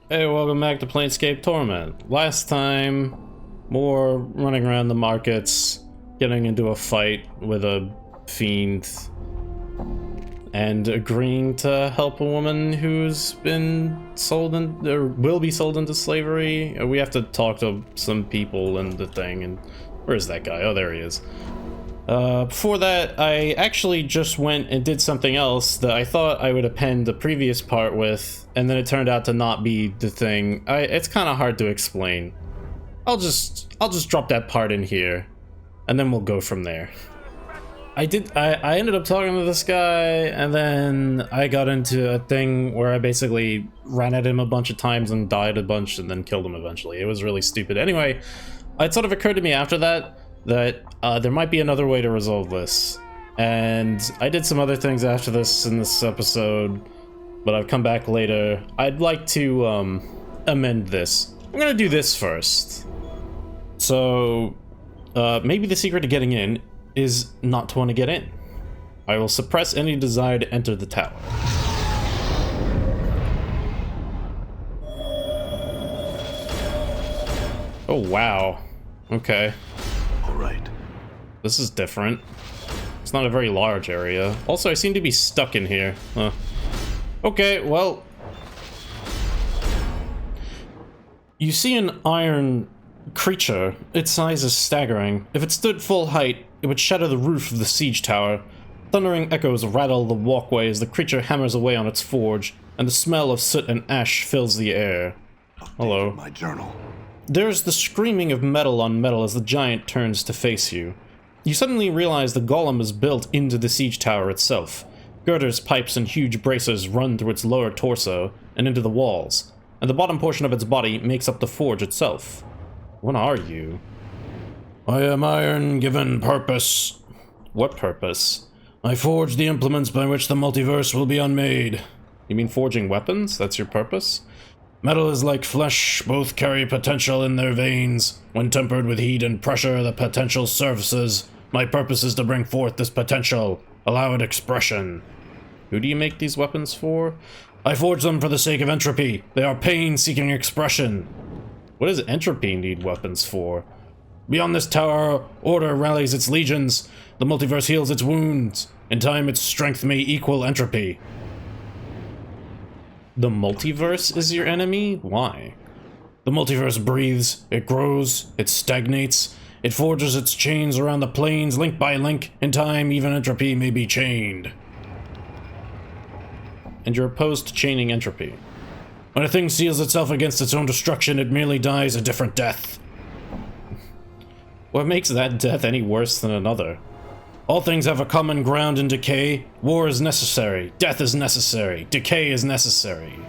Hey, welcome back to Planescape Torment. Last time, more running around the markets, getting into a fight with a fiend, and agreeing to help a woman who's been sold in, or will be sold into slavery. We have to talk to some people in the thing, and where's that guy? Oh, there he is. Before that, I actually just went and did something else that I thought I would append the previous part with, and then it turned out to not be the thing. It's kind of hard to explain. I'll just drop that part in here, and then we'll go from there. I ended up talking to this guy, and then I got into a thing where I basically ran at him a bunch of times and died a bunch and then killed him eventually. It was really stupid. Anyway, it sort of occurred to me after that there might be another way to resolve this. And I did some other things after this in this episode, but I've come back later. I'd like to amend this. I'm gonna do this first. So, maybe the secret to getting in is not to want to get in. I will suppress any desire to enter the tower. Oh, wow. Okay. All right. This is different. It's not a very large area. Also, I seem to be stuck in here. Huh. Okay, well... You see an iron creature. Its size is staggering. If it stood full height, it would shatter the roof of the siege tower. Thundering echoes rattle the walkway as the creature hammers away on its forge, and the smell of soot and ash fills the air. Hello. My journal. There's the screaming of metal on metal as the giant turns to face you. You suddenly realize the golem is built into the siege tower itself. Girders, pipes, and huge bracers run through its lower torso and into the walls, and the bottom portion of its body makes up the forge itself. What are you? I am iron given purpose. What purpose? I forge the implements by which the multiverse will be unmade. You mean forging weapons? That's your purpose? Metal is like flesh, both carry potential in their veins. When tempered with heat and pressure, the potential surfaces. My purpose is to bring forth this potential, allow it expression. Who do you make these weapons for? I forge them for the sake of entropy. They are pain-seeking expression. What does entropy need weapons for? Beyond this tower, order rallies its legions. The multiverse heals its wounds. In time, its strength may equal entropy. The multiverse is your enemy? Why? The multiverse breathes, it grows, it stagnates, it forges its chains around the planes link by link. In time, even entropy may be chained. And you're opposed to chaining entropy. When a thing seals itself against its own destruction, it merely dies a different death. What makes that death any worse than another? All things have a common ground in decay. War is necessary. Death is necessary. Decay is necessary.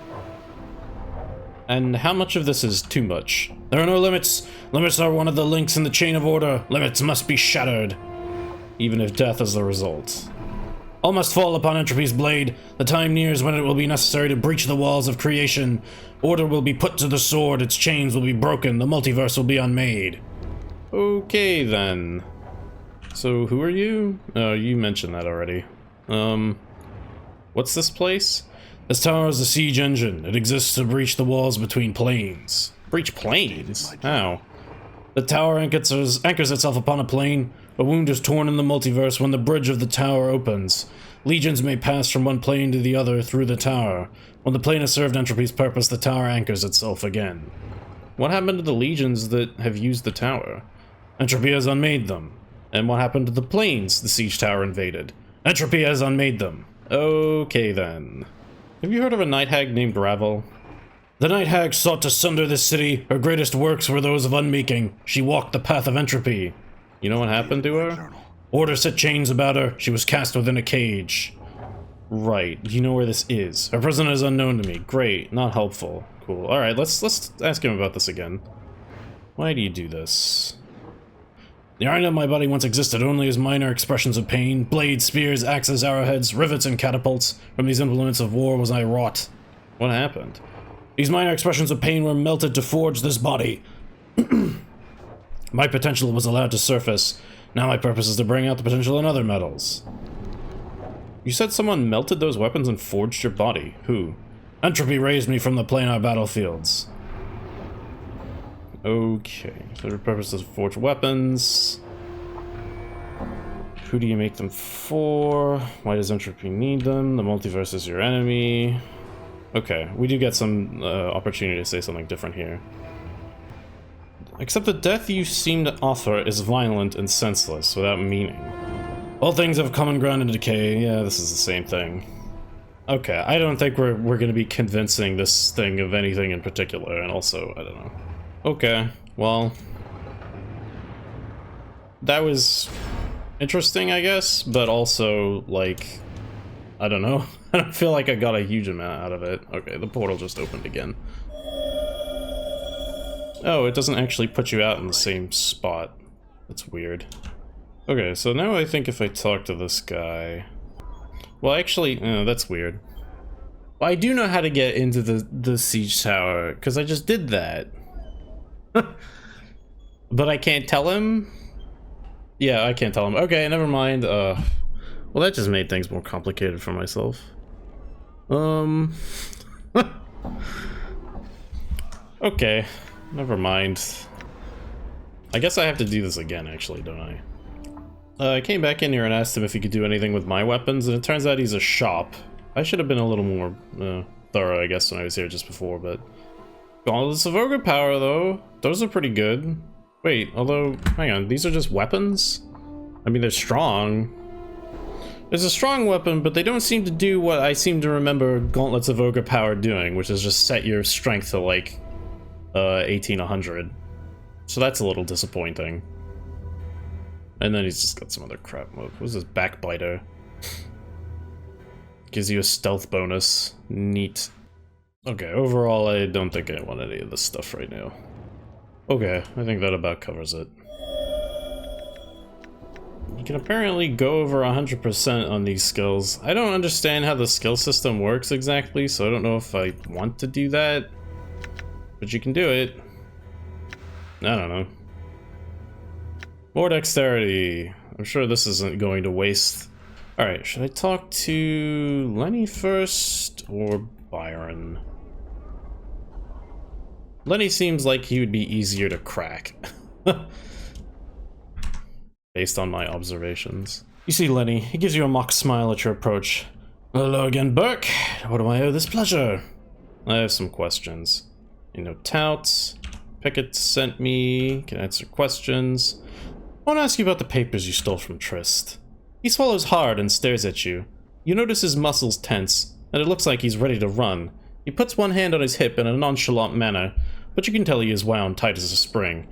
And how much of this is too much? There are no limits. Limits are one of the links in the chain of order. Limits must be shattered, even if death is the result. All must fall upon entropy's blade. The time nears when it will be necessary to breach the walls of creation. Order will be put to the sword. Its chains will be broken. The multiverse will be unmade. Okay, then. So, who are you? Oh, you mentioned that already. What's this place? This tower is a siege engine. It exists to breach the walls between planes. Breach planes? How? The tower anchors itself upon a plane. A wound is torn in the multiverse when the bridge of the tower opens. Legions may pass from one plane to the other through the tower. When the plane has served entropy's purpose, the tower anchors itself again. What happened to the legions that have used the tower? Entropy has unmade them. And what happened to the planes the siege tower invaded? Entropy has unmade them. Okay, then. Have you heard of a night hag named Ravel? The night hag sought to sunder this city. Her greatest works were those of unmaking. She walked the path of entropy. You know what happened to her? Order set chains about her. She was cast within a cage. Right. You know where this is. Her prison is unknown to me. Great. Not helpful. Cool. Alright, let's ask him about this again. Why do you do this? The iron of my body once existed only as minor expressions of pain. Blades, spears, axes, arrowheads, rivets, and catapults. From these implements of war was I wrought. What happened? These minor expressions of pain were melted to forge this body. My potential was allowed to surface. Now my purpose is to bring out the potential in other metals. You said someone melted those weapons and forged your body. Who? Entropy raised me from the planar battlefields. Okay, so the purpose is forge weapons. Who do you make them for? Why does Entropy need them? The multiverse is your enemy. Okay, we do get some opportunity to say something different here. Except the death you seem to offer is violent and senseless, without meaning. All things have common ground and decay. Yeah, this is the same thing. Okay, I don't think we're gonna be convincing this thing of anything in particular, and also, I don't know. Okay, well... that was interesting, I guess, but also, like... I don't know. I don't feel like I got a huge amount out of it. Okay, the portal just opened again. Oh, it doesn't actually put you out in the same spot. That's weird. Okay, so now I think if I talk to this guy... well, actually, that's weird. Well, I do know how to get into the siege tower, because I just did that. But I can't tell him? Yeah, I can't tell him. Okay, never mind. Well, that just made things more complicated for myself. Okay, never mind. I guess I have to do this again, actually, don't I? I came back in here and asked him if he could do anything with my weapons, and it turns out he's a shop. I should have been a little more thorough, I guess, when I was here just before, but... Gauntlets of Ogre Power, though. Those are pretty good. Wait, although, hang on, these are just weapons? I mean, they're strong. There's a strong weapon, but they don't seem to do what I seem to remember Gauntlets of Ogre Power doing, which is just set your strength to, like, 1800. So that's a little disappointing. And then he's just got some other crap. What's this? Backbiter. Gives you a stealth bonus. Neat. Okay, overall, I don't think I want any of this stuff right now. Okay, I think that about covers it. You can apparently go over 100% on these skills. I don't understand how the skill system works exactly, so I don't know if I want to do that. But you can do it. I don't know. More dexterity. I'm sure this isn't going to waste. Alright, should I talk to Lenny first or Byron? Lenny seems like he would be easier to crack. Based on my observations. You see Lenny, he gives you a mock smile at your approach. Hello again, Burke. What do I owe this pleasure? I have some questions. You know, touts. Pickett sent me. Can answer questions. I want to ask you about the papers you stole from Trist. He swallows hard and stares at you. You notice his muscles tense, and it looks like he's ready to run. He puts one hand on his hip in a nonchalant manner, but you can tell he is wound tight as a spring.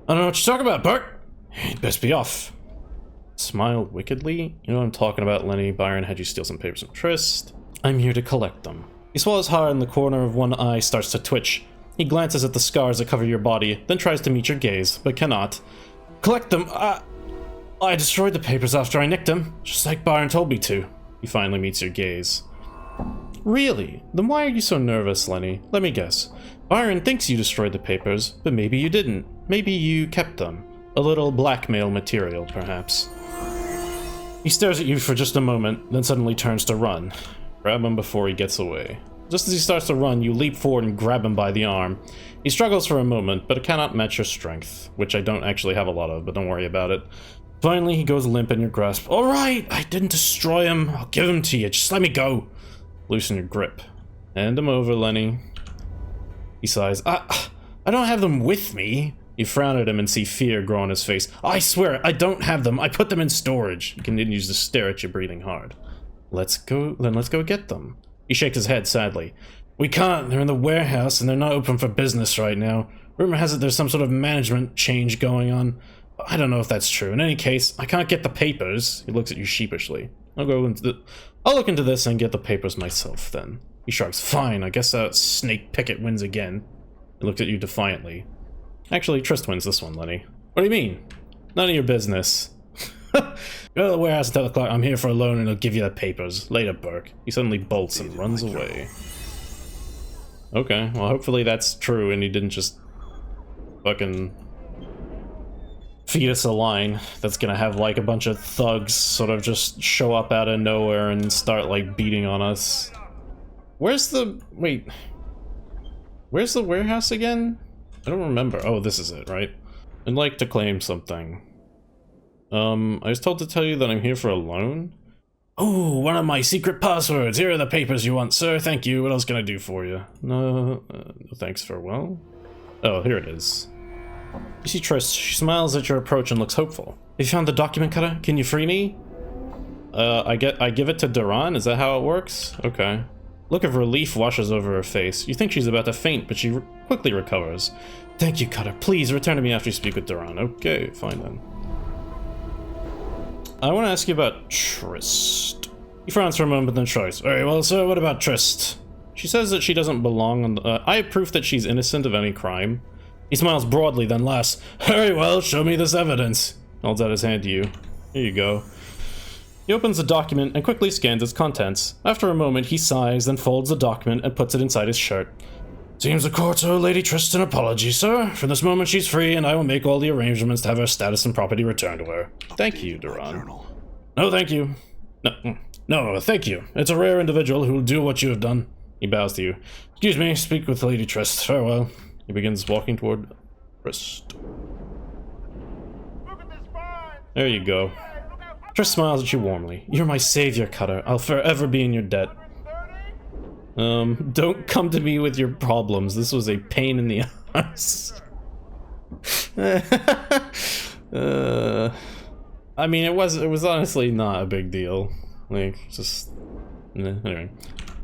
I don't know what you're talking about, Bert. You'd best be off. Smile wickedly? You know what I'm talking about, Lenny. Byron had you steal some papers from Trist. I'm here to collect them. He swallows hard and the corner of one eye starts to twitch. He glances at the scars that cover your body, then tries to meet your gaze, but cannot. Collect them! I destroyed the papers after I nicked them, just like Byron told me to. He finally meets your gaze. Really? Then why are you so nervous, Lenny? Let me guess. Byron thinks you destroyed the papers, but maybe you didn't. Maybe you kept them. A little blackmail material, perhaps. He stares at you for just a moment, then suddenly turns to run. Grab him before he gets away. Just as he starts to run, you leap forward and grab him by the arm. He struggles for a moment, but it cannot match your strength, which I don't actually have a lot of, but don't worry about it. Finally, he goes limp in your grasp. All right, I didn't destroy him. I'll give him to you. Just let me go. Loosen your grip. Hand him over, Lenny. He sighs. I don't have them with me. You frown at him and see fear grow on his face. I swear, I don't have them. I put them in storage. He continues to stare at you, breathing hard. Let's go get them. He shakes his head sadly. We can't. They're in the warehouse and they're not open for business right now. Rumor has it there's some sort of management change going on. I don't know if that's true. In any case, I can't get the papers. He looks at you sheepishly. I'll look into this and get the papers myself then. He shrugs. Fine, I guess Snake Pickett wins again. He looked at you defiantly. Actually, Trist wins this one, Lenny. What do you mean? None of your business. Go to the warehouse and tell the clerk I'm here for a loan and he'll give you the papers. Later, Burke. He suddenly bolts and runs away. Okay, well hopefully that's true and he didn't just fucking feed us a line that's gonna have like a bunch of thugs sort of just show up out of nowhere and start like beating on us. Where's the... wait. Where's the warehouse again? I don't remember. Oh, this is it, right? I'd like to claim something. I was told to tell you that I'm here for a loan. Oh, one of my secret passwords. Here are the papers you want, sir. Thank you. What else can I do for you? No, thanks, farewell. Oh, here it is. You see Triss. She smiles at your approach and looks hopeful. Have you found the document cutter? Can you free me? I give it to Duran? Is that how it works? Okay. Look of relief washes over her face. You think she's about to faint, but she quickly recovers. Thank you, Cutter. Please return to me after you speak with Duran. Okay, fine then. I want to ask you about Trist. He frowns for a moment, then shrugs. Very well, sir. What about Trist? She says that she doesn't belong on the... I have proof that she's innocent of any crime. He smiles broadly, then laughs. Very well, show me this evidence. Holds out his hand to you. Here you go. He opens the document and quickly scans its contents. After a moment, he sighs, then folds the document and puts it inside his shirt. Seems the court owe Lady Trist an apology, sir. From this moment, she's free, and I will make all the arrangements to have her status and property returned to her. Thank you, Duran. No, thank you. No, thank you. It's a rare individual who will do what you have done. He bows to you. Excuse me, speak with Lady Trist. Farewell. He begins walking toward Trist. There you go. Trist smiles at you warmly. You're my savior, Cutter. I'll forever be in your debt. Don't come to me with your problems. This was a pain in the ass. I mean, it was honestly not a big deal. Like, just... anyway.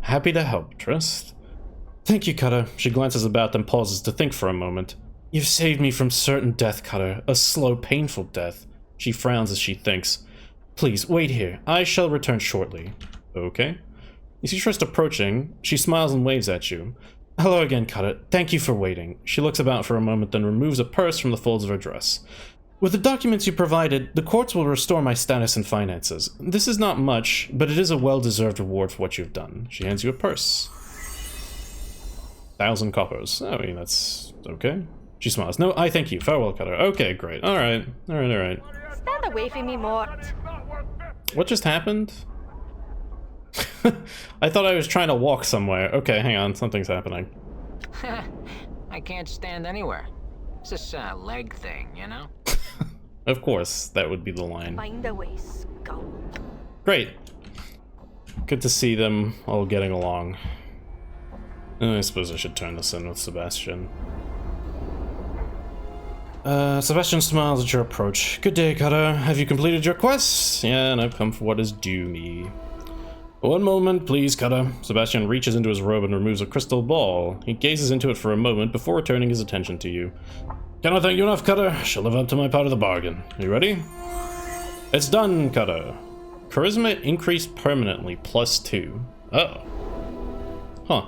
Happy to help, Trist. Thank you, Cutter. She glances about, then pauses to think for a moment. You've saved me from certain death, Cutter. A slow, painful death. She frowns as she thinks. Please, wait here. I shall return shortly. Okay. You see Trist approaching. She smiles and waves at you. Hello again, Cutter. Thank you for waiting. She looks about for a moment, then removes a purse from the folds of her dress. With the documents you provided, the courts will restore my status and finances. This is not much, but it is a well-deserved reward for what you've done. She hands you a purse. 1,000 coppers. I mean, that's okay. She smiles. No, I thank you. Farewell, Cutter. Okay, great. Alright. Alright. Stand away from me, Mort. What just happened? I thought I was trying to walk somewhere. Okay, hang on. Something's happening. I can't stand anywhere. It's this leg thing, you know? Of course, that would be the line. Find a way, skull. Great. Good to see them all getting along. I suppose I should turn this in with Sebastian. Sebastian smiles at your approach. Good day, Cutter. Have you completed your quest? Yeah, and I've come for what is due me. One moment, please, Cutter. Sebastian reaches into his robe and removes a crystal ball. He gazes into it for a moment before returning his attention to you. Cannot thank you enough, Cutter. Shall live up to my part of the bargain. You ready? It's done, Cutter. Charisma increased permanently, +2. Uh-oh. Huh.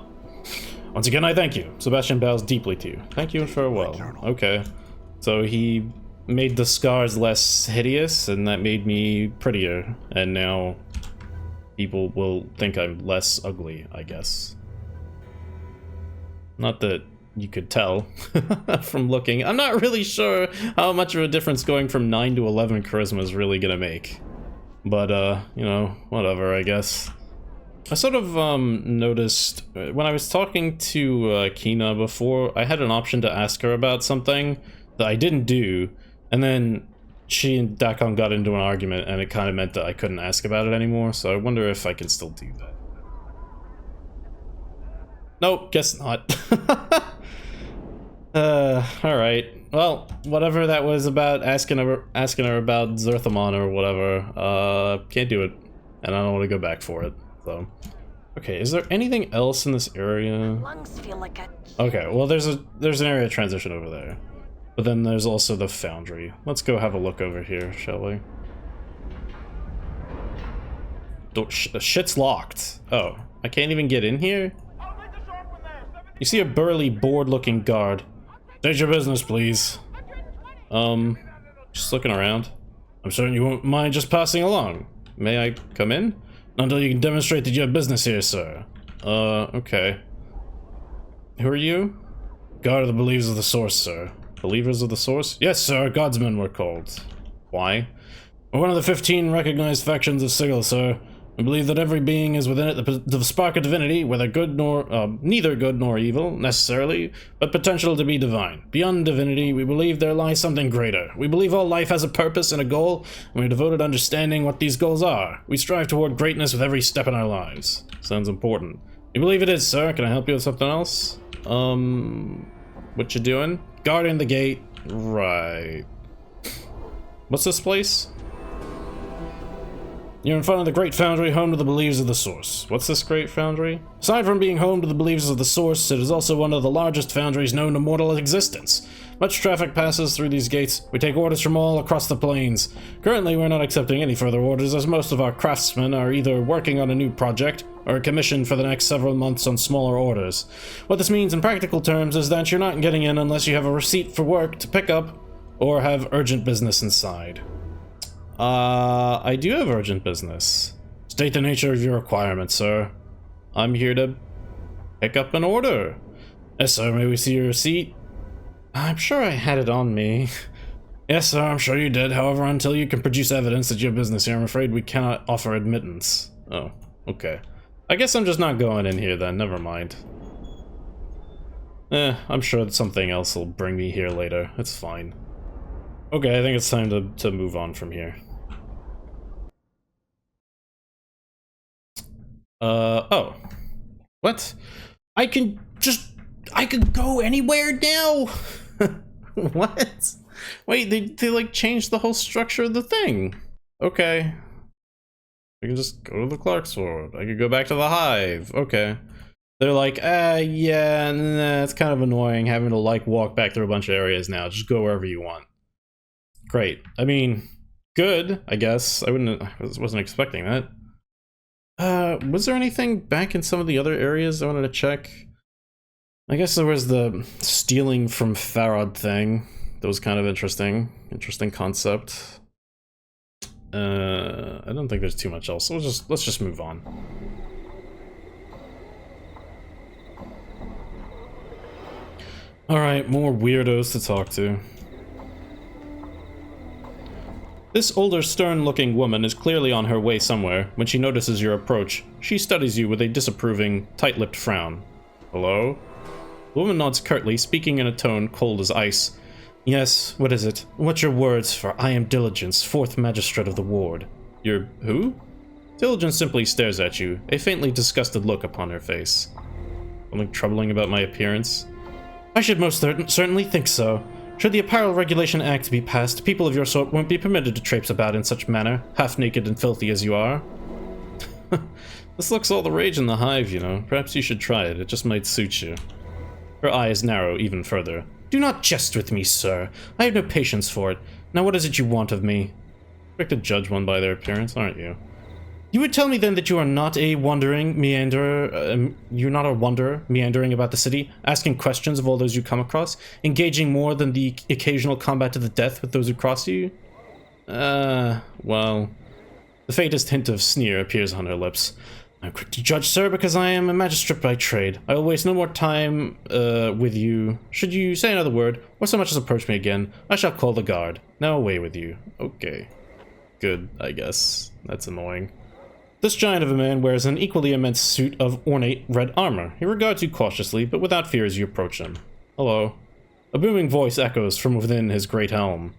Once again, I thank you. Sebastian bows deeply to you. Thank you and farewell. Okay. So he made the scars less hideous, and that made me prettier. And now people will think I'm less ugly, I guess. Not that you could tell from looking. I'm not really sure how much of a difference going from 9 to 11 charisma is really gonna make. But, you know, whatever, I guess. I sort of, noticed, when I was talking to, Kina before, I had an option to ask her about something that I didn't do, and then she and Dakon got into an argument, and it kind of meant that I couldn't ask about it anymore, so I wonder if I can still do that. Nope, guess not. Alright. Well, whatever that was about asking her about Zerthamon or whatever, can't do it, and I don't want to go back for it, so. Okay, is there anything else in this area? Lungs feel like a... Okay, well there's an area of transition over there. But then there's also the foundry. Let's go have a look over here, shall we? The shit's locked. Oh, I can't even get in here? You see a burly, bored-looking guard. State your business, please. Just looking around. I'm certain you won't mind just passing along. May I come in? Not until you can demonstrate that you have business here, sir. Okay. Who are you? Guard of the Believers of the Source, sir. Believers of the Source? Yes, sir, Godsmen were called. Why? We're one of the 15 recognized factions of Sigil, sir. We believe that every being is within it the spark of divinity, whether good nor neither good nor evil necessarily, but potential to be divine. Beyond divinity, we believe there lies something greater. We believe all life has a purpose and a goal, and we're devoted to understanding what these goals are. We strive toward greatness with every step in our lives. Sounds important. You believe it is, sir? Can I help you with something else? What you doing? Guarding the gate. Right. What's this place? You're in front of the Great Foundry, home to the Believers of the Source. What's this Great Foundry? Aside from being home to the Believers of the Source, it is also one of the largest foundries known to mortal existence. Much traffic passes through these gates. We take orders from all across the plains. Currently, we're not accepting any further orders, as most of our craftsmen are either working on a new project or commissioned for the next several months on smaller orders. What this means in practical terms is that you're not getting in unless you have a receipt for work to pick up or have urgent business inside. I do have urgent business. State the nature of your requirements, sir. I'm here to pick up an order. Yes, sir, may we see your receipt? I'm sure I had it on me. Yes, sir, I'm sure you did. However, until you can produce evidence that you have business here, I'm afraid we cannot offer admittance. Oh, okay. I guess I'm just not going in here then, never mind. I'm sure that something else will bring me here later. It's fine. Okay, I think it's time to move on from here. Oh. What? I can go anywhere now? What? Wait, they like changed the whole structure of the thing. Okay. I can just go to the Clarksword. I could go back to the Hive. Okay. They're like, yeah, nah, it's kind of annoying having to like walk back through a bunch of areas now. Just go wherever you want. Great. I mean, good, I guess. I wasn't expecting that. Was there anything back in some of the other areas I wanted to check? I guess there was the stealing from Farad thing. That was kind of interesting. Interesting concept. I don't think there's too much else. So let's just move on. Alright, more weirdos to talk to. This older, stern-looking woman is clearly on her way somewhere. When she notices your approach, she studies you with a disapproving, tight-lipped frown. Hello? The woman nods curtly, speaking in a tone cold as ice. Yes, what is it? What's your words for I am Diligence, 4th Magistrate of the Ward? You're who? Diligence simply stares at you, a faintly disgusted look upon her face. Something troubling about my appearance? I should most certainly think so. Should the Apparel Regulation Act be passed, people of your sort won't be permitted to traipse about in such manner, half-naked and filthy as you are. This looks all the rage in the Hive, you know. Perhaps you should try it. It just might suit you. Her eyes narrow even further. Do not jest with me, sir. I have no patience for it. Now what is it you want of me? Quick to judge one by their appearance, aren't you? You would tell me then that you are not a wandering meanderer, meandering about the city, asking questions of all those you come across, engaging more than the occasional combat to the death with those who cross you? Well... The faintest hint of sneer appears on her lips. I'm quick to judge, sir, because I am a magistrate by trade. I will waste no more time, with you. Should you say another word, or so much as approach me again, I shall call the guard. Now away with you. Okay. Good, I guess. That's annoying. This giant of a man wears an equally immense suit of ornate red armor. He regards you cautiously, but without fear as you approach him. Hello. A booming voice echoes from within his great helm.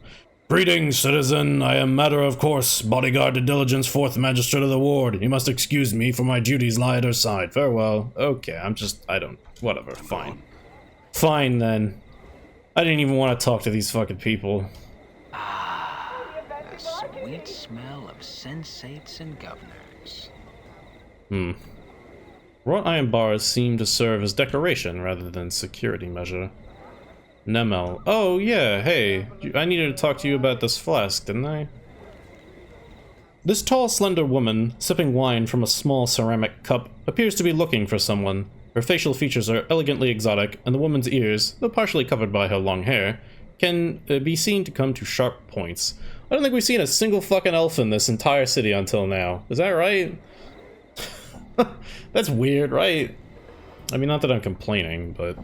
Greetings, citizen. I am Matter of Course, bodyguard to Diligence, 4th Magistrate of the Ward. You must excuse me, for my duties lie at her side. Farewell. Okay, whatever, fine. Fine, then. I didn't even want to talk to these fucking people. Ah, the sweet smell of sensates and governors. Wrought iron bars seem to serve as decoration rather than security measure. Nemel. Oh, yeah, hey. I needed to talk to you about this flask, didn't I? This tall, slender woman, sipping wine from a small ceramic cup, appears to be looking for someone. Her facial features are elegantly exotic, and the woman's ears, though partially covered by her long hair, can be seen to come to sharp points. I don't think we've seen a single fucking elf in this entire city until now. Is that right? That's weird, right? I mean, not that I'm complaining, but...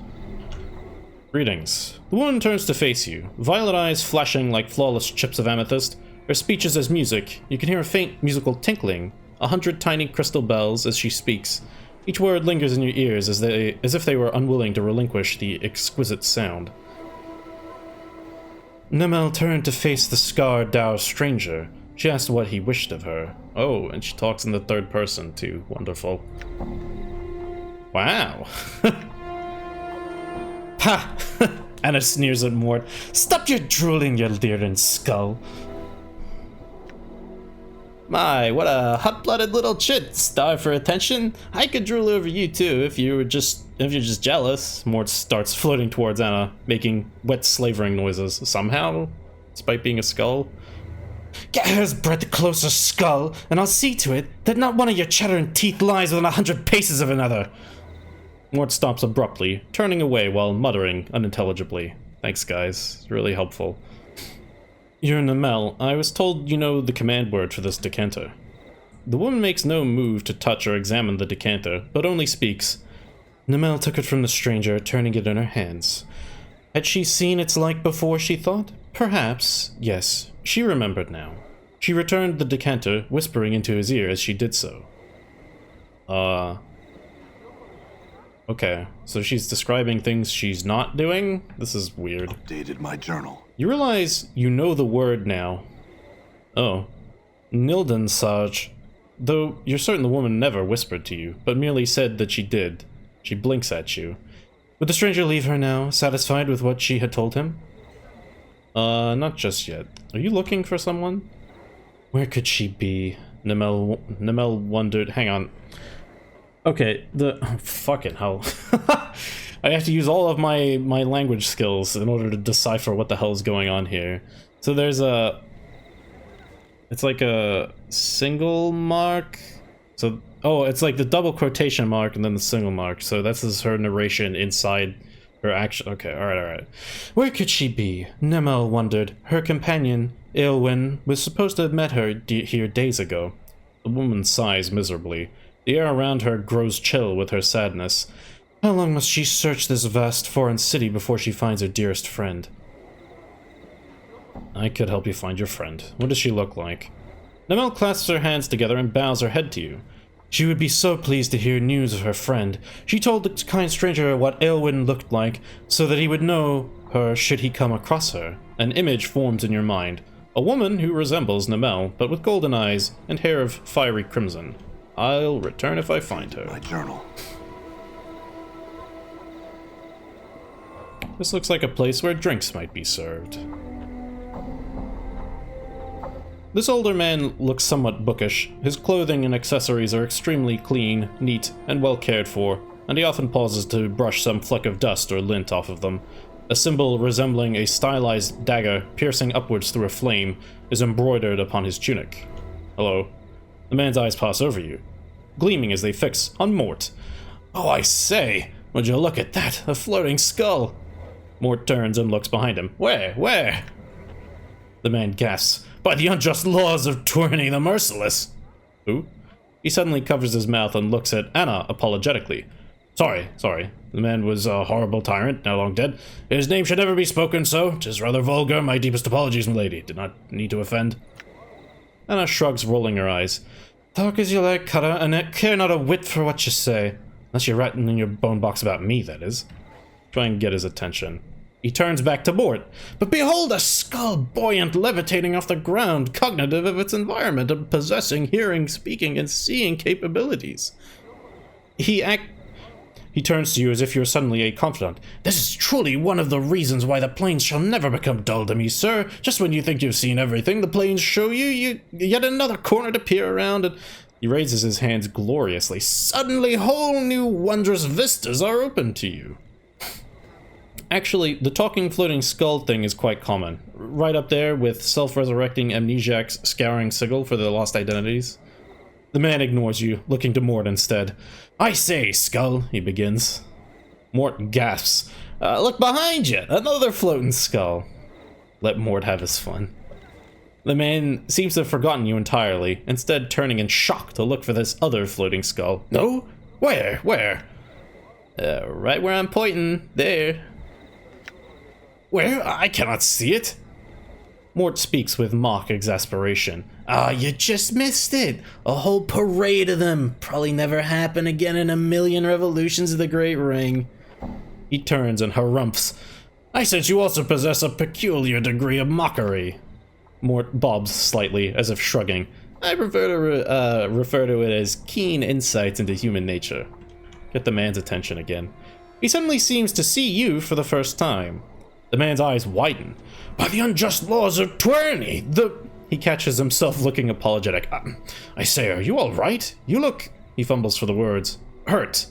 Greetings. The woman turns to face you, violet eyes flashing like flawless chips of amethyst. Her speech is as music. You can hear a faint musical tinkling 100 tiny crystal bells as she speaks. Each word lingers in your ears as if they were unwilling to relinquish the exquisite sound. Nemel turned to face the scarred Dow stranger. She asked what he wished of her. Oh, and she talks in the third person too. Wonderful. Wow. Ha! Anna sneers at Mort. Stop your drooling, you leering skull. My, what a hot-blooded little chit. Starved for attention? I could drool over you too if you're just jealous. Mort starts floating towards Anna, making wet slavering noises. Somehow, despite being a skull. Get hers bread closer, skull, and I'll see to it that not one of your chattering teeth lies within 100 paces of another. Mort stops abruptly, turning away while muttering unintelligibly. Thanks, guys. It's really helpful. You're Nemel. I was told you know the command word for this decanter. The woman makes no move to touch or examine the decanter, but only speaks. Nemel took it from the stranger, turning it in her hands. Had she seen its like before, she thought? Perhaps. Yes, she remembered now. She returned the decanter, whispering into his ear as she did so. Okay, so she's describing things she's not doing? This is weird. Updated my journal. You realize you know the word now. Oh. Nilden Saj. Though you're certain the woman never whispered to you, but merely said that she did. She blinks at you. Would the stranger leave her now, satisfied with what she had told him? Not just yet. Are you looking for someone? Where could she be? Nemel wondered. Hang on. Okay, fucking hell. I have to use all of my language skills in order to decipher what the hell is going on here. So there's it's like a single mark. So, oh, it's like the double quotation mark and then the single mark. So this is her narration inside her action. Okay, alright. Where could she be? Nemel wondered. Her companion, Aelwyn, was supposed to have met her here days ago. The woman sighs miserably. The air around her grows chill with her sadness. How long must she search this vast foreign city before she finds her dearest friend? I could help you find your friend. What does she look like? Nemel clasps her hands together and bows her head to you. She would be so pleased to hear news of her friend. She told the kind stranger what Aelwyn looked like, so that he would know her should he come across her. An image forms in your mind. A woman who resembles Nemel, but with golden eyes and hair of fiery crimson. I'll return if I find her. My journal. This looks like a place where drinks might be served. This older man looks somewhat bookish. His clothing and accessories are extremely clean, neat, and well cared for, and he often pauses to brush some fleck of dust or lint off of them. A symbol resembling a stylized dagger piercing upwards through a flame is embroidered upon his tunic. Hello. The man's eyes pass over you, gleaming as they fix on Mort. Oh, I say! Would you look at that? A floating skull! Mort turns and looks behind him. Where? The man gasps. By the unjust laws of Tourney the Merciless! Who? He suddenly covers his mouth and looks at Anna apologetically. Sorry. The man was a horrible tyrant, now long dead. His name should never be spoken so. 'Tis rather vulgar. My deepest apologies, milady. Did not need to offend. Anna shrugs, rolling her eyes. Talk as you like, Cutter, and care not a whit for what you say. Unless you're writing in your bone box about me, that is. Try and get his attention. He turns back to Mort. But behold a skull buoyant, levitating off the ground, cognitive of its environment, and possessing hearing, speaking, and seeing capabilities. He turns to you as if you were suddenly a confidant. This is truly one of the reasons why the plains shall never become dull to me, sir. Just when you think you've seen everything, the plains show you yet another corner to peer around, and he raises his hands gloriously. Suddenly, whole new wondrous vistas are open to you. Actually, the talking floating skull thing is quite common. Right up there with self-resurrecting amnesiacs scouring Sigil for their lost identities. The man ignores you, looking to Mort instead. I say, skull, he begins. Mort gasps. Look behind you, another floating skull. Let Mort have his fun. The man seems to have forgotten you entirely, instead turning in shock to look for this other floating skull. No? Where? Right where I'm pointing. There. Where? I cannot see it. Mort speaks with mock exasperation. Ah, you just missed it. A whole parade of them. Probably never happen again in a million revolutions of the Great Ring. He turns and harumphs. I sense you also possess a peculiar degree of mockery. Mort bobs slightly, as if shrugging. I prefer to refer to it as keen insights into human nature. Get the man's attention again. He suddenly seems to see you for the first time. The man's eyes widen. By the unjust laws of tyranny, He catches himself looking apologetic. I say, are you alright? You look... He fumbles for the words. Hurt.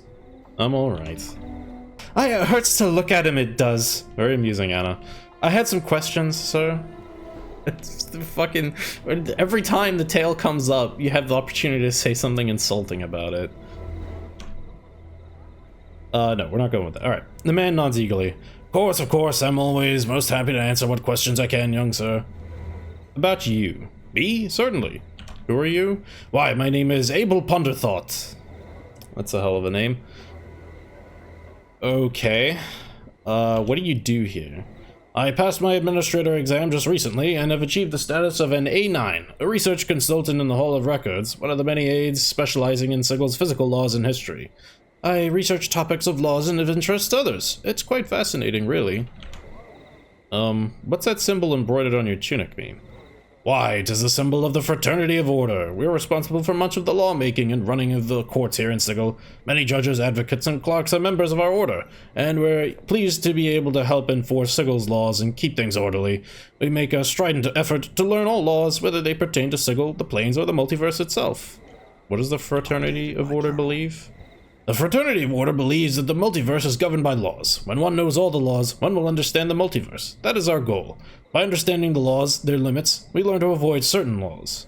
I'm alright. It hurts to look at him, it does. Very amusing, Anna. I had some questions, sir. It's the fucking... Every time the tale comes up, you have the opportunity to say something insulting about it. No, we're not going with that. Alright. The man nods eagerly. Of course, I'm always most happy to answer what questions I can, young sir. About you. Me? Certainly. Who are you? Why, my name is Abel Ponderthought. That's a hell of a name. Okay. What do you do here? I passed my administrator exam just recently and have achieved the status of an A9, a research consultant in the Hall of Records, one of the many aides specializing in Sigel's physical laws and history. I research topics of laws and of interest to others. It's quite fascinating, really. What's that symbol embroidered on your tunic mean? Why, it is a symbol of the Fraternity of Order. We're responsible for much of the lawmaking and running of the courts here in Sigil. Many judges, advocates, and clerks are members of our order, and we're pleased to be able to help enforce Sigil's laws and keep things orderly. We make a strident effort to learn all laws, whether they pertain to Sigil, the planes, or the multiverse itself. What does the Fraternity of Order believe? The Fraternity of Order believes that the multiverse is governed by laws. When one knows all the laws, one will understand the multiverse. That is our goal. By understanding the laws, their limits, we learn to avoid certain laws.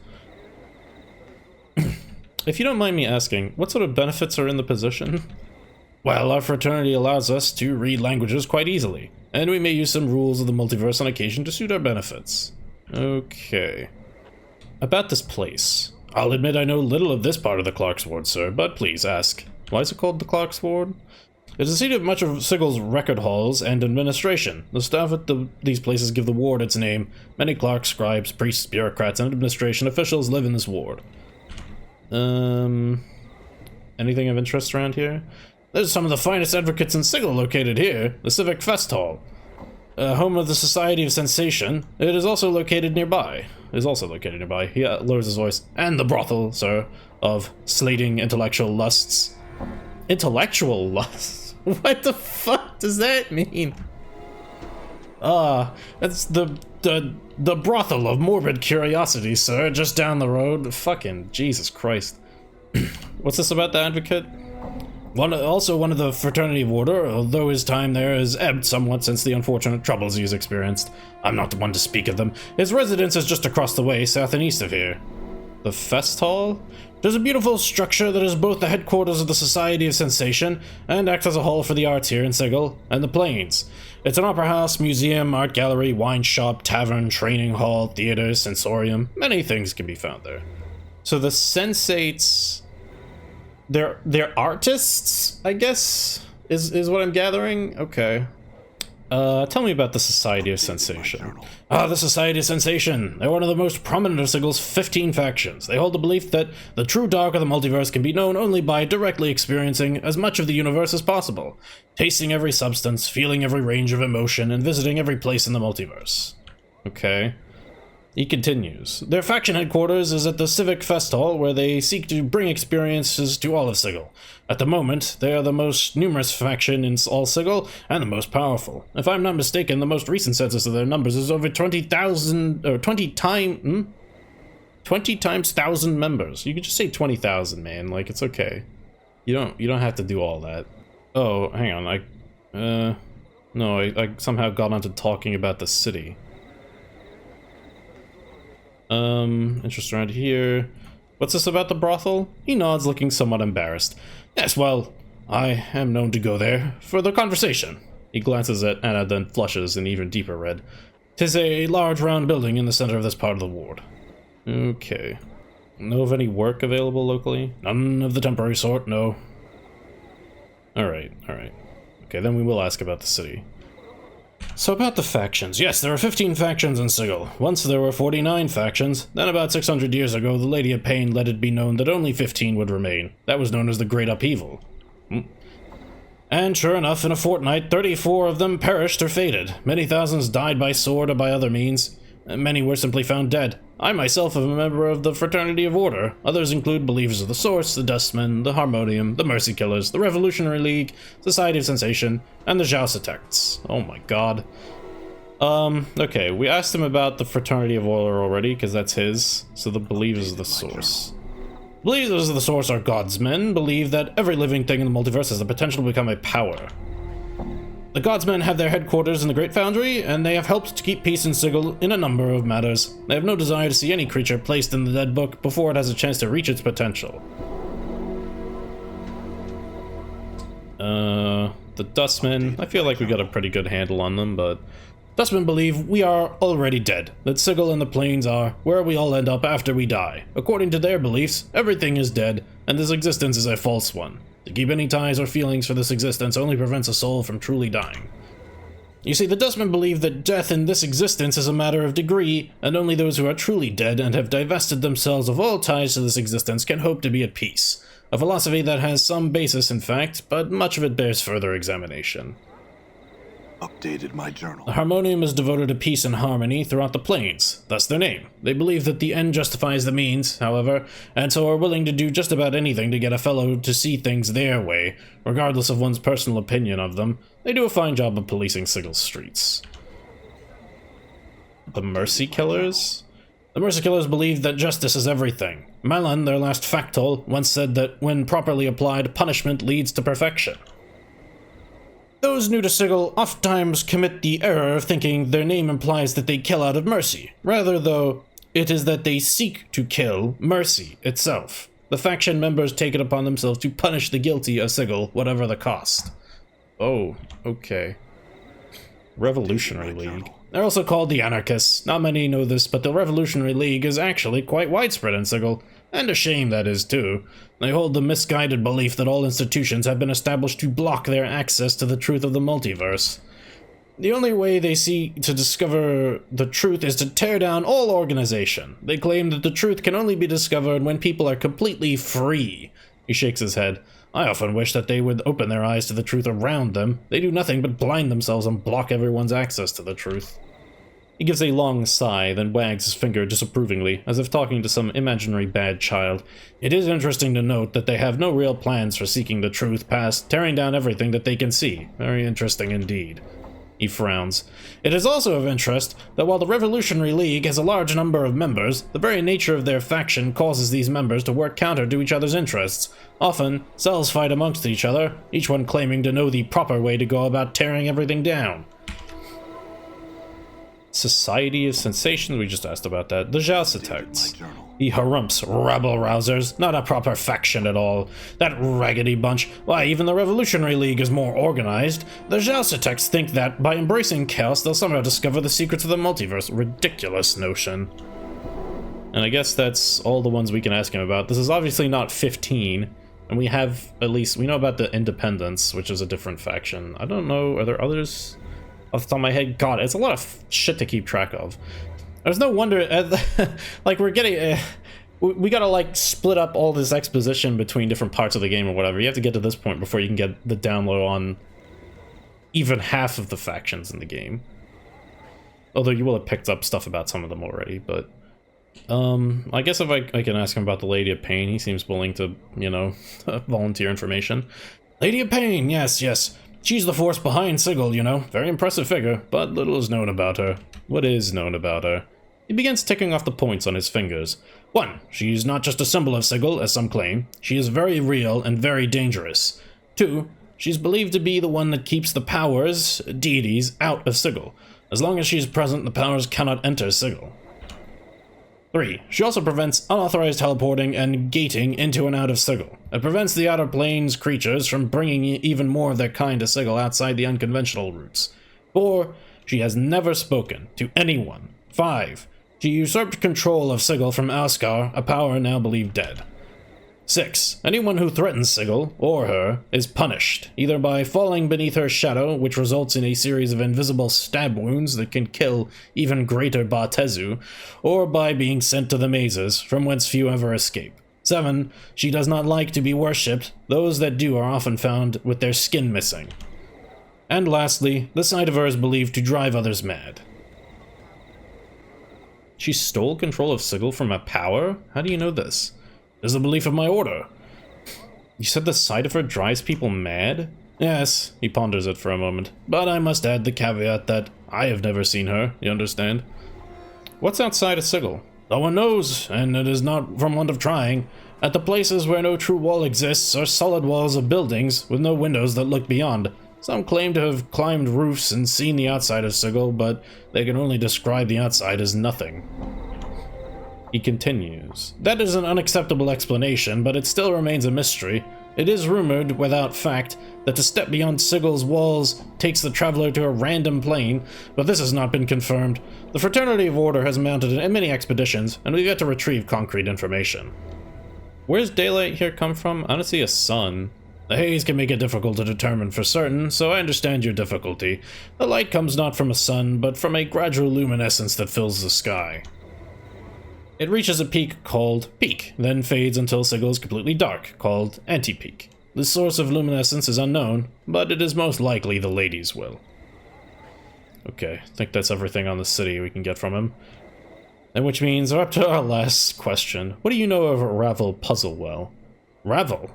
If you don't mind me asking, what sort of benefits are in the position? Well, our fraternity allows us to read languages quite easily, and we may use some rules of the multiverse on occasion to suit our benefits. Okay. About this place. I'll admit I know little of this part of the Clark's Ward, sir, but please ask. Why is it called the Clark's Ward? It is the seat of much of Sigil's record halls and administration. The staff at these places give the ward its name. Many clerks, scribes, priests, bureaucrats, and administration officials live in this ward. Anything of interest around here? There's some of the finest advocates in Sigil located here. The Civic Fest Hall. Home of the Society of Sensation. It is also located nearby. He lowers his voice. And the brothel, sir, of slating intellectual lusts. Intellectual lusts? What the fuck does that mean? That's the brothel of morbid curiosity, sir, just down the road. Fucking Jesus Christ. What's this about the advocate? Also one of the Fraternity of Order, although his time there has ebbed somewhat since the unfortunate troubles he has experienced. I'm not the one to speak of them. His residence is just across the way, south and east of here. The Fest Hall? It is a beautiful structure that is both the headquarters of the Society of Sensation and acts as a hall for the arts here in Sigil and the Plains. It's an opera house, museum, art gallery, wine shop, tavern, training hall, theater, sensorium. Many things can be found there. So the Sensates... They're artists, I guess, is what I'm gathering? Okay. Tell me about the Society of Sensation. The Society of Sensation. They're one of the most prominent of Sigil's 15 factions. They hold the belief that the true dark of the multiverse can be known only by directly experiencing as much of the universe as possible, tasting every substance, feeling every range of emotion, and visiting every place in the multiverse. Okay. He continues. Their faction headquarters is at the Civic Fest Hall, where they seek to bring experiences to all of Sigil. At the moment, they are the most numerous faction in all Sigil, and the most powerful. If I'm not mistaken, the most recent census of their numbers is over 20,000, or 20 times 1,000 members. You could just say 20,000, man, like, it's okay. You don't have to do all that. Oh, hang on, no, I somehow got onto talking about the city. Interest around here. What's this about the brothel? He nods, looking somewhat embarrassed. Yes, well, I am known to go there for the conversation. He glances at Anna, then flushes in even deeper red. 'Tis a large round building in the center of this part of the ward. Okay. Know of any work available locally? None of the temporary sort, no. Alright. Okay, then we will ask about the city. So about the factions. Yes, there are 15 factions in Sigil. Once there were 49 factions, then about 600 years ago the Lady of Pain let it be known that only 15 would remain. That was known as the Great Upheaval. And sure enough, in a fortnight, 34 of them perished or faded. Many thousands died by sword or by other means. Many were simply found dead. I myself am a member of the Fraternity of Order. Others include Believers of the Source, the Dustmen, the Harmonium, the Mercy Killers, the Revolutionary League, Society of Sensation, and the Jousitects. Oh my god. Okay, we asked him about the Fraternity of Order already, because that's his. So the Believers of the Source. Believers of the Source are God's men, believe that every living thing in the multiverse has the potential to become a power. The Godsmen have their headquarters in the Great Foundry, and they have helped to keep peace in Sigil in a number of matters. They have no desire to see any creature placed in the Dead Book before it has a chance to reach its potential. The Dustmen, I feel like we got a pretty good handle on them, but Dustmen believe we are already dead, that Sigil and the plains are where we all end up after we die. According to their beliefs, everything is dead, and this existence is a false one. To keep any ties or feelings for this existence only prevents a soul from truly dying. You see, the Dustmen believe that death in this existence is a matter of degree, and only those who are truly dead and have divested themselves of all ties to this existence can hope to be at peace. A philosophy that has some basis, in fact, but much of it bears further examination. Updated my journal. The Harmonium is devoted to peace and harmony throughout the plains, thus their name. They believe that the end justifies the means, however, and so are willing to do just about anything to get a fellow to see things their way, regardless of one's personal opinion of them. They do a fine job of policing Sigil's streets. The Mercy Killers? The Mercy Killers believe that justice is everything. Milan, their last factol, once said that when properly applied, punishment leads to perfection. Those new to Sigil oftentimes commit the error of thinking their name implies that they kill out of mercy. Rather, though, it is that they seek to kill mercy itself. The faction members take it upon themselves to punish the guilty of Sigil, whatever the cost. Oh, okay. Revolutionary League. They're also called the Anarchists. Not many know this, but the Revolutionary League is actually quite widespread in Sigil. And a shame that is, too. They hold the misguided belief that all institutions have been established to block their access to the truth of the multiverse. The only way they see to discover the truth is to tear down all organization. They claim that the truth can only be discovered when people are completely free. He shakes his head. I often wish that they would open their eyes to the truth around them. They do nothing but blind themselves and block everyone's access to the truth. He gives a long sigh, then wags his finger disapprovingly, as if talking to some imaginary bad child. It is interesting to note that they have no real plans for seeking the truth past tearing down everything that they can see. Very interesting indeed. He frowns. It is also of interest that while the Revolutionary League has a large number of members, the very nature of their faction causes these members to work counter to each other's interests. Often, cells fight amongst each other, each one claiming to know the proper way to go about tearing everything down. Society of Sensation, we just asked about that. The Jousitects. The harumps, rabble-rousers, not a proper faction at all. That raggedy bunch, why, even the Revolutionary League is more organized. The Jousitects think that, by embracing chaos, they'll somehow discover the secrets of the multiverse. Ridiculous notion. And I guess that's all the ones we can ask him about. This is obviously not 15, and we have, at least, we know about the Independents, which is a different faction. I don't know, are there others? Off the top of my head, God, it's a lot of shit to keep track of. There's no wonder, like, we're getting, we gotta, like, split up all this exposition between different parts of the game or whatever. You have to get to this point before you can get the download on even half of the factions in the game. Although you will have picked up stuff about some of them already, but, I guess if I can ask him about the Lady of Pain, he seems willing to, you know, volunteer information. Lady of Pain, yes. She's the force behind Sigil, you know. Very impressive figure, but little is known about her. What is known about her? He begins ticking off the points on his fingers. 1. She is not just a symbol of Sigil, as some claim. She is very real and very dangerous. 2. She's believed to be the one that keeps the powers, deities, out of Sigil. As long as she is present, the powers cannot enter Sigil. 3. She also prevents unauthorized teleporting and gating into and out of Sigil. It prevents the Outer Planes creatures from bringing even more of their kind to Sigil outside the unconventional routes. 4. She has never spoken to anyone. 5. She usurped control of Sigil from Auskar, a power now believed dead. 6. Anyone who threatens Sigil, or her, is punished, either by falling beneath her shadow, which results in a series of invisible stab wounds that can kill even greater Batezu, or by being sent to the mazes, from whence few ever escape. 7. She does not like to be worshipped. Those that do are often found with their skin missing. And lastly, the sight of her is believed to drive others mad. She stole control of Sigil from a power? How do you know this? It is the belief of my order. You said the sight of her drives people mad? Yes, he ponders it for a moment. But I must add the caveat that I have never seen her, you understand? What's outside of Sigil? No one knows, and it is not from want of trying. At the places where no true wall exists are solid walls of buildings with no windows that look beyond. Some claim to have climbed roofs and seen the outside of Sigil, but they can only describe the outside as nothing. He continues. That is an unacceptable explanation, but it still remains a mystery. It is rumored, without fact, that to step beyond Sigil's walls takes the traveler to a random plane, but this has not been confirmed. The Fraternity of Order has mounted many expeditions, and we've yet to retrieve concrete information. Where's daylight here come from? I don't see a sun. The haze can make it difficult to determine for certain, so I understand your difficulty. The light comes not from a sun, but from a gradual luminescence that fills the sky. It reaches a peak called Peak, then fades until Sigil is completely dark, called Anti-Peak. The source of luminescence is unknown, but it is most likely the lady's will. Okay, I think that's everything on the city we can get from him. And which means we're up to our last question. What do you know of Ravel Puzzlewell? Ravel?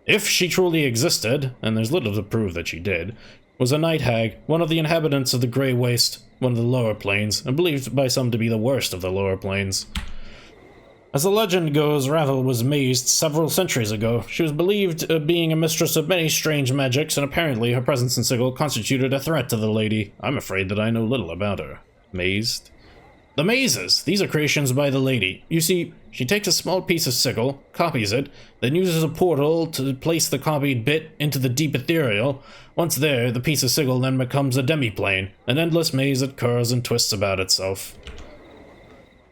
If she truly existed, and there's little to prove that she did, was a night hag, one of the inhabitants of the Grey Waste, one of the lower planes, and believed by some to be the worst of the lower planes. As the legend goes, Ravel was mazed several centuries ago. She was believed being a mistress of many strange magics, and apparently her presence in Sigil constituted a threat to the lady. I'm afraid that I know little about her. Mazed? The mazes! These are creations by the lady. You see, she takes a small piece of Sigil, copies it, then uses a portal to place the copied bit into the deep ethereal. Once there, the piece of Sigil then becomes a demiplane, an endless maze that curls and twists about itself.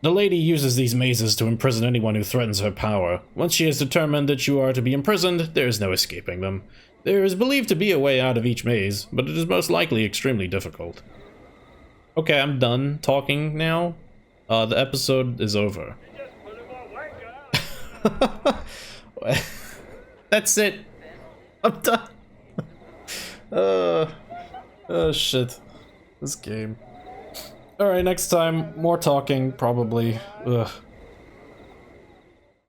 The lady uses these mazes to imprison anyone who threatens her power. Once she has determined that you are to be imprisoned, there is no escaping them. There is believed to be a way out of each maze, but it is most likely extremely difficult. Okay, I'm done talking now. The episode is over. That's it. I'm done. Oh shit. This game. Alright, next time, more talking, probably. Ugh.